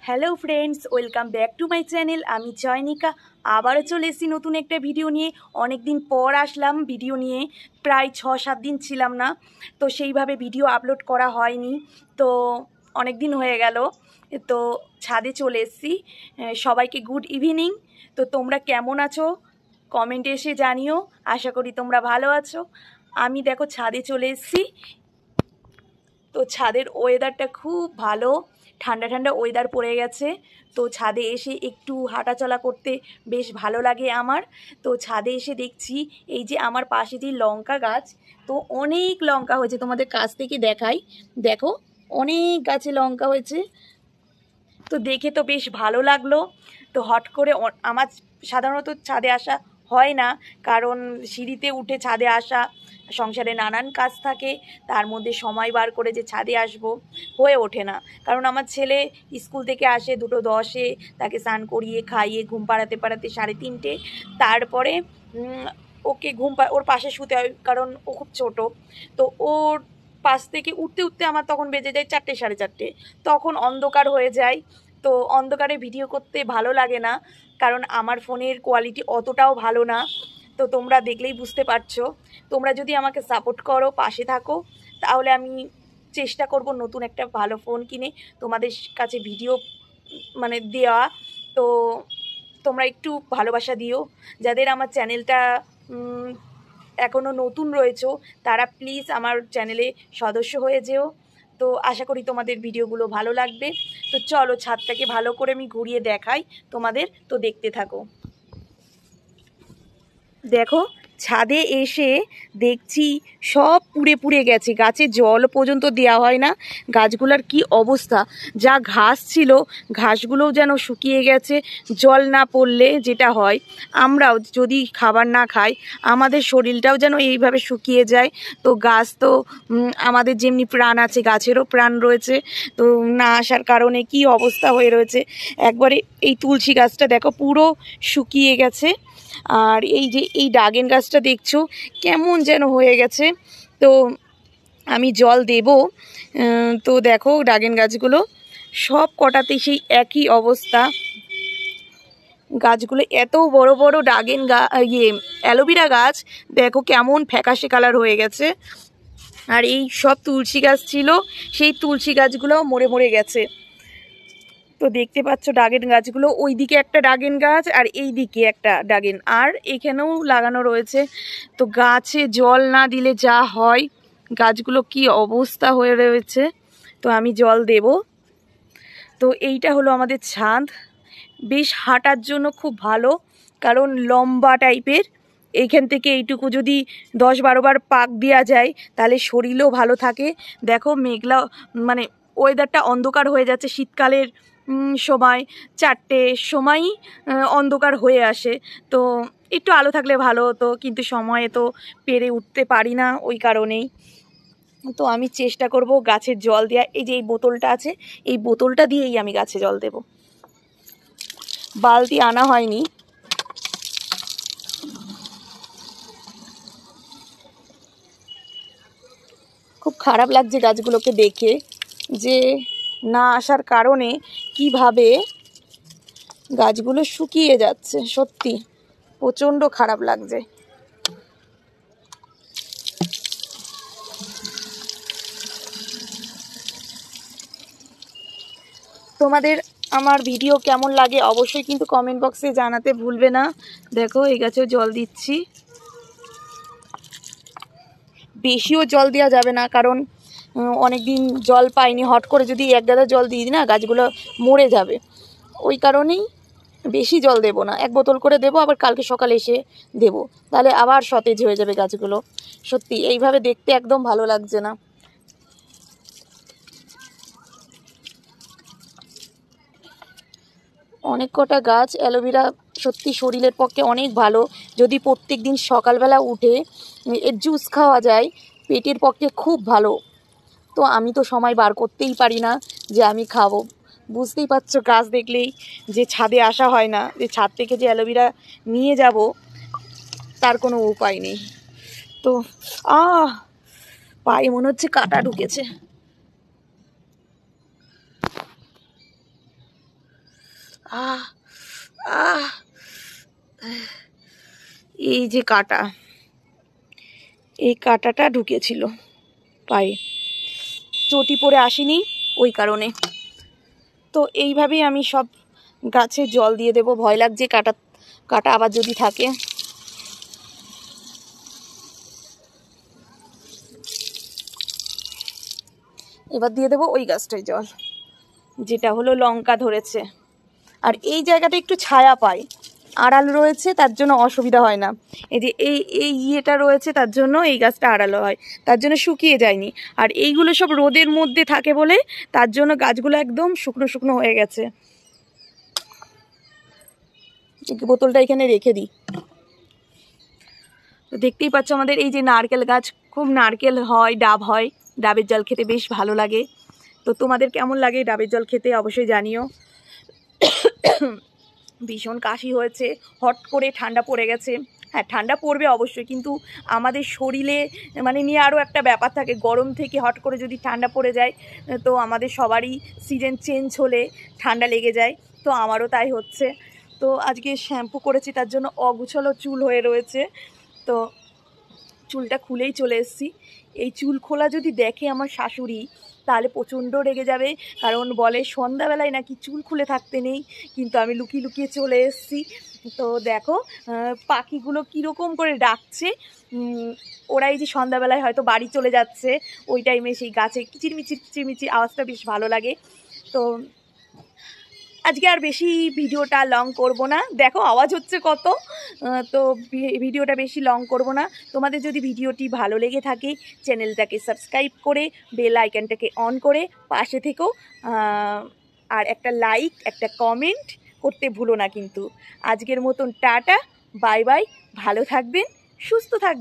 Hello friends, welcome back to my channel. আমি জয়নিকা আবারও চলে এসেছি নতুন একটা ভিডিও নিয়ে। অনেক দিন পর আসলাম ভিডিও নিয়ে, প্রায় 6-7 দিন ছিলাম না, তো সেইভাবে ভিডিও আপলোড করা হয়নি। তো অনেক দিন হয়ে গেল, তো ছাদে চলে এসেছি। সবাইকে গুড ইভিনিং। তো তোমরা কেমন আছো কমেন্টে এসে জানিও, আশা করি তোমরা ভালো আছো। আমি দেখো ছাদে চলে এসেছি। তো ছাদের ওয়েদারটা খুব ভালো, ঠান্ডা ঠান্ডা ওয়েদার পড়ে গেছে। তো ছাদে এসে একটু হাঁটাচলা করতে বেশ ভালো লাগে আমার। তো ছাদে এসে দেখছি এই যে আমার পাশে যে লঙ্কা গাছ, তো অনেক লঙ্কা হয়েছে, তোমাদের কাছ থেকে দেখাই। দেখো অনেক গাছে লঙ্কা হয়েছে, তো দেখে তো বেশ ভালো লাগলো। তো হট করে আমার সাধারণত ছাদে আসা হয় না, কারণ সিঁড়িতে উঠে ছাদে আসা, সংসারে নানান কাজ থাকে, তার মধ্যে সময় বার করে যে ছাদে আসবো হয়ে ওঠে না। কারণ আমার ছেলে স্কুল থেকে আসে 2:10, তাকে স্নান করিয়ে খাইয়ে ঘুম পাড়াতে 3:30, তারপরে ওকে ওর পাশে শুতে হয়, কারণ ও খুব ছোট। তো ওর পাশ থেকে উঠতে উঠতে আমার তখন বেজে যায় 4টে 4:30, তখন অন্ধকার হয়ে যায়। তো অন্ধকারে ভিডিও করতে ভালো লাগে না, কারণ আমার ফোনের কোয়ালিটি অতটাও ভালো না। তো তোমরা দেখলেই বুঝতে পারছো। তোমরা যদি আমাকে সাপোর্ট করো, পাশে থাকো, তাহলে আমি চেষ্টা করব নতুন একটা ভালো ফোন কিনে তোমাদের কাছে ভিডিও দেওয়া। তো তোমরা একটু ভালোবাসা দিও। যাদের আমার চ্যানেলটা এখনও নতুন রয়েছো, তারা প্লিজ আমার চ্যানেলে সদস্য হয়ে যেও। তো আশা করি তোমাদের ভিডিওগুলো ভালো লাগবে। তো চলো ছাদটাকে ভালো করে আমি ঘুরিয়ে দেখাই তোমাদের, তো দেখতে থাকো। দেখো ছাদে এসে দেখছি সব পুড়ে পুড়ে গেছে, গাছে জল পর্যন্ত দেওয়া হয় না। গাছগুলোর কি অবস্থা, যা ঘাস ছিল ঘাসগুলোও যেন শুকিয়ে গেছে। জল না পড়লে যেটা হয়, আমরাও যদি খাবার না খাই আমাদের শরীরটাও যেন এইভাবে শুকিয়ে যায়। তো গাছ তো আমাদের যেমনি প্রাণ আছে, গাছেরও প্রাণ রয়েছে। তো না আসার কারণে কি অবস্থা হয়ে রয়েছে, একবারে এই তুলসী গাছটা দেখো পুরো শুকিয়ে গেছে। আর এই যে এই ড্রাগন গাছটা দেখছো কেমন যেন হয়ে গেছে। তো আমি জল দেব। তো দেখো ড্রাগন গাছগুলো সব কটাতে সেই একই অবস্থা। গাছগুলো এত বড় বড় ড্রাগন অ্যালোভেরা গাছ, দেখো কেমন ফ্যাকাশে কালার হয়ে গেছে। আর এই সব তুলসী গাছ ছিল, সেই তুলসী গাছগুলোও মরে মরে গেছে। তো দেখতে পাচ্ছ ড্রাগন গাছগুলো, ওই দিকে একটা ড্রাগন গাছ আর এই দিকে একটা ড্রাগন, আর এখানেও লাগানো রয়েছে। তো গাছে জল না দিলে যা হয়, গাছগুলো কি অবস্থা হয়ে রয়েছে। তো আমি জল দেব। তো এইটা হলো আমাদের ছাদ, বেশ হাঁটার জন্য খুব ভালো, কারণ লম্বা টাইপের। এইখান থেকে এইটুকু যদি 10-12 বার পাক দেওয়া যায় তাহলে শরীরও ভালো থাকে। দেখো মেঘলা, ওয়েদারটা অন্ধকার হয়ে যাচ্ছে। শীতকালের সময় 4টের সময়ই অন্ধকার হয়ে আসে। তো একটু আলো থাকলে ভালো হতো, কিন্তু সময়ে তো পেরে উঠতে পারি না, ওই কারণেই। তো আমি চেষ্টা করব গাছের জল দেওয়া। এই যে এই বোতলটা আছে, এই বোতলটা দিয়েই আমি গাছে জল দেব, বালতি আনা হয়নি। খুব খারাপ লাগছে গাছগুলোকে দেখে, যে না আসার কারণে কিভাবে গাছগুলো শুকিয়ে যাচ্ছে, সত্যি প্রচণ্ড খারাপ লাগছে। তোমাদের আমার ভিডিও কেমন লাগে অবশ্যই কিন্তু কমেন্ট বক্সে জানাতে ভুলবে না। দেখো এই গাছেও জল দিচ্ছি, বেশিও জল দেওয়া যাবে না, কারণ অনেক দিন জল পাইনি, হট করে যদি এক গাদা জল দিয়ে দিই না গাছগুলো মরে যাবে। ওই কারণেই বেশি জল দেব না, 1 বোতল করে দেব, আবার কালকে সকালে এসে দেব, তাহলে আবার সতেজ হয়ে যাবে গাছগুলো। সত্যি এইভাবে দেখতে একদম ভালো লাগছে না। অনেক কটা গাছ অ্যালোভেরা সত্যি শরীরের পক্ষে অনেক ভালো, যদি প্রত্যেক দিন সকালবেলা উঠে এর জুস খাওয়া যায়, পেটের পক্ষে খুব ভালো। তো আমি তো সময় বার করতেই পারি না যে আমি খাবো। বুঝতেই পারছো গাছ দেখলেই যে ছাদে আসা হয় না, যে ছাদ থেকে যে অ্যালোভেরা নিয়ে যাব তার কোনো উপায় নেই। তো পায়ে মনে হচ্ছে কাঁটা ঢুকেছে। আহ আহ এই যে কাটা, এই কাটাটা ঢুকেছিল পায়ে, চটি পরে আসিনি ওই কারণে। তো এইভাবেই আমি সব গাছে জল দিয়ে দেব। ভয় লাগছে কাটা কাটা আবার যদি থাকে। এবার দিয়ে দেবো ওই গাছটায় জল, যেটা হলো লঙ্কা ধরেছে। আর এই জায়গাটা একটু ছায়া পায়, আড়াল রয়েছে, তার জন্য অসুবিধা হয় না। এই যে এই ইয়েটা রয়েছে, তার জন্য এই গাছটা আড়ালো হয়, তার জন্য শুকিয়ে যায়নি। আর এইগুলো সব রোদের মধ্যে থাকে বলে তার জন্য গাছগুলো একদম শুকনো শুকনো হয়ে গেছে। বোতলটা এখানে রেখে দিই। তো দেখতেই পাচ্ছ আমাদের এই যে নারকেল গাছ, খুব নারকেল হয়, ডাব হয়। ডাবের জল খেতে বেশ ভালো লাগে। তো তোমাদের কেমন লাগে ডাবের জল খেতে অবশ্যই জানিও। ভীষণ কাশি হয়েছে, হট করে ঠান্ডা পড়ে গেছে। হ্যাঁ, ঠান্ডা পড়বে অবশ্যই, কিন্তু আমাদের শরীরে মানে নিয়ে আরও একটা ব্যাপার থাকে। গরম থেকে হট করে যদি ঠান্ডা পড়ে যায়, তো আমাদের সবারই সিজন চেঞ্জ হলে ঠান্ডা লেগে যায়। তো আমারও তাই হচ্ছে। তো আজকে শ্যাম্পু করেছি, তার জন্য অগুছালো চুল হয়ে রয়েছে। তো চুলটা খুলেই চলে এসেছি। এই চুল খোলা যদি দেখে আমার শাশুড়ি, তাহলে প্রচণ্ড রেগে যাবে। কারণ বলে সন্ধ্যাবেলায় নাকি চুল খুলে থাকতে নেই, কিন্তু আমি লুকিয়ে লুকিয়ে চলে এসেছি। তো দেখো পাখিগুলো কীরকম করে ডাকছে। ওরাই যে সন্ধ্যাবেলায় হয়তো বাড়ি চলে যাচ্ছে, ওই টাইমে সেই গাছে কিচিরমিচির কিচিরমিচির আওয়াজটা বেশ ভালো লাগে। তো আজকে আর বেশি ভিডিওটা লং করব না, দেখো আওয়াজ হচ্ছে কত। তো ভিডিওটা বেশি লং করব না। তোমাদের যদি ভিডিওটি ভালো লেগে থাকে, চ্যানেলটাকে সাবস্ক্রাইব করে বেল আইকনটাকে অন করে পাশে থেকো। আর একটা লাইক, একটা কমেন্ট করতে ভুলো না কিন্তু। আজকের মতন টাটা, বাই বাই, ভালো থাকবেন, সুস্থ থাকবেন।